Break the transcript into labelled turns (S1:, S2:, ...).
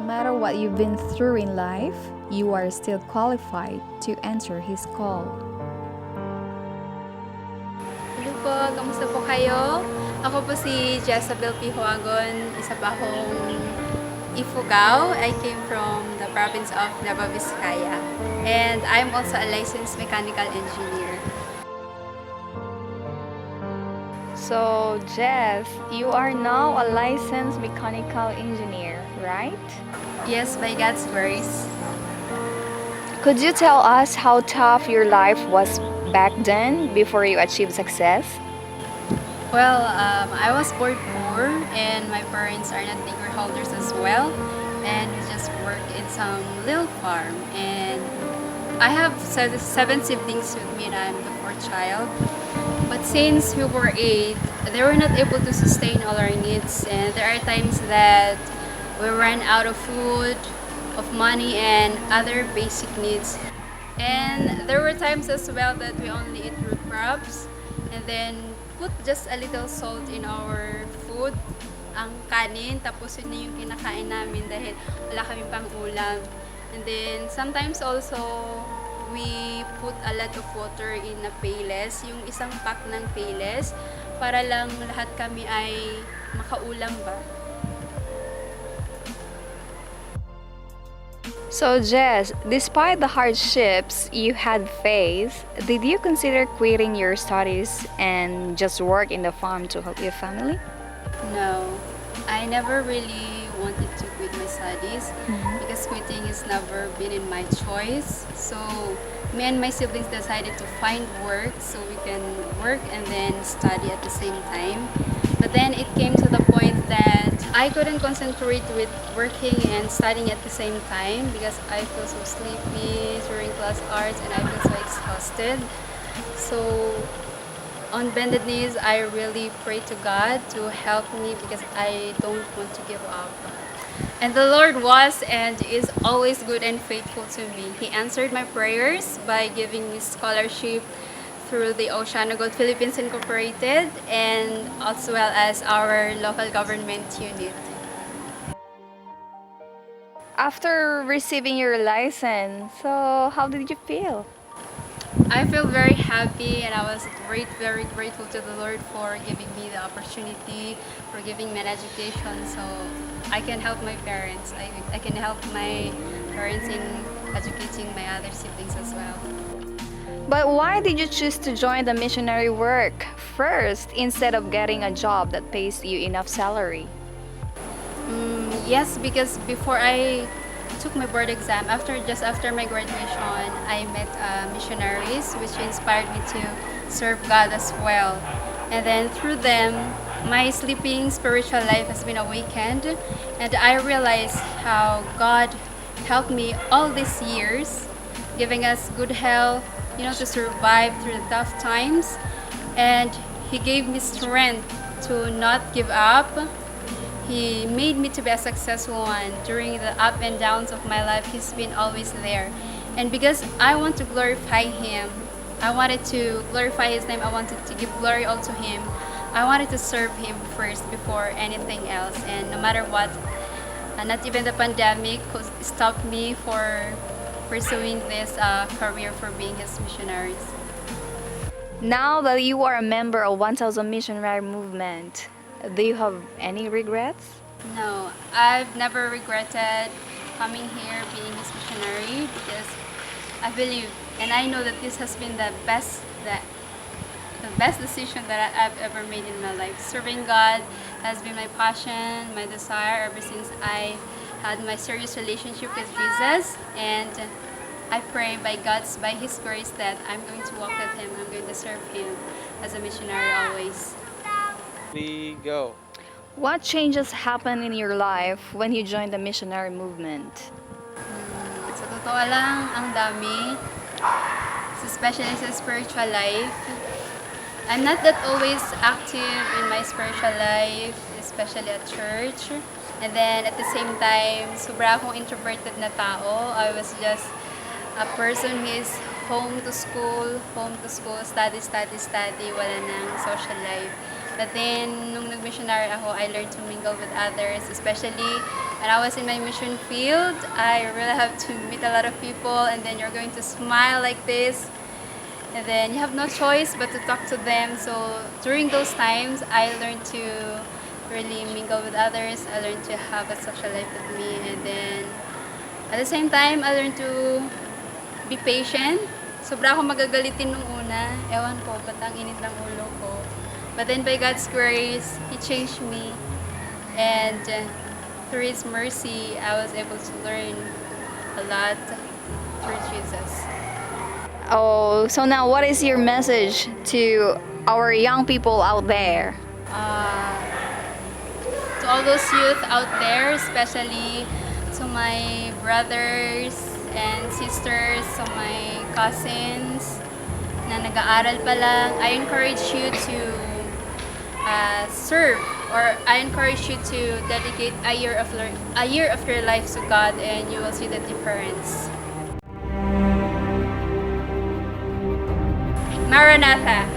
S1: No matter what you've been through in life, you are still qualified to answer His call.
S2: Hello po, kamusta po kayo? Ako po si Jezabel Ifugao, isa pa akong Ifugao. I came from the province of Nueva Vizcaya. And I'm also a licensed mechanical engineer.
S1: So, Jess, you are now a licensed mechanical engineer, right?
S2: Yes, by God's grace.
S1: Could you tell us how tough your life was back then before you achieved success?
S2: Well, I was born poor and my parents are not degree holders as well. And we just work in some little farm. And I have seven siblings with me and I'm the fourth child. But since we were 8, they were not able to sustain all our needs. And there are times that we ran out of food, of money, and other basic needs. And there were times as well that we only eat root crops and then put just a little salt in our food, ang kanin, tapos yun na yung kinakain namin dahil wala kami pang ulam. And then sometimes also, we put a lot of water in a pails, yung isang pack ng pails, para lang lahat kami ay makaulam ba.
S1: So, Jess, despite the hardships you had faced, did you consider quitting your studies and just work in the farm to help your family?
S2: No, I never really wanted to quit my studies because quitting has never been in my choice. So me and my siblings decided to find work so we can work and then study at the same time. But then it came to the point that I couldn't concentrate with working and studying at the same time because I feel so sleepy during class hours and I feel so exhausted. So on bended knees, I really pray to God to help me because I don't want to give up. And the Lord was and is always good and faithful to me. He answered my prayers by giving me scholarship through the Oceano Gold Philippines Incorporated and as well as our local government unit.
S1: After receiving your license, so how did you feel?
S2: I feel very happy and I was very grateful to the Lord for giving me the opportunity, for giving me an education so I can help my parents. I can help my parents in educating my other siblings as well.
S1: But why did you choose to join the missionary work first instead of getting a job that pays you enough salary?
S2: Yes, because before I took my board exam, just after my graduation, I met missionaries, which inspired me to serve God as well. And then through them, my sleeping spiritual life has been awakened, and I realized how God helped me all these years, giving us good health, to survive through the tough times, and He gave me strength to not give up. He made me to be a successful one during the up and downs of my life. He's been always there. And because I want to glorify Him, I wanted to glorify His name, I wanted to give glory all to Him. I wanted to serve Him first before anything else. And no matter what, not even the pandemic could stop me for pursuing this career for being His missionaries.
S1: Now that you are a member of 1000 Missionary Movement, do you have any regrets?
S2: No, I've never regretted coming here being His missionary because I believe and I know that this has been the best decision that I've ever made in my life. Serving God has been my passion, my desire ever since I had my serious relationship with Jesus, and I pray by His grace that I'm going to walk with Him, I'm going to serve Him as a missionary always.
S3: We go.
S1: What changes happened in your life when you joined the missionary movement?
S2: Sa totoo lang, ang dami, especially sa spiritual life. I'm not that always active in my spiritual life, especially at church. And then at the same time, sobra akong introverted na tao. I was just a person who is home to school, study, wala nang social life. But then, nung nag-missionary ako, I learned to mingle with others, especially when I was in my mission field, I really have to meet a lot of people, and then you're going to smile like this, and then you have no choice but to talk to them. So during those times, I learned to really mingle with others. I learned to have a social life with me, and then at the same time, I learned to be patient. Sobra ako magagalitin nung una. Ewan ko, ba't ang init ng ulo ko. But then by God's grace, He changed me. And through His mercy, I was able to learn a lot through Jesus.
S1: Oh, so now what is your message to our young people out there?
S2: To all those youth out there, especially to my brothers and sisters, to my cousins na nag-aaral pa lang, I encourage you to serve, or I encourage you to dedicate a year of your life to God, and you will see the difference. Maranatha!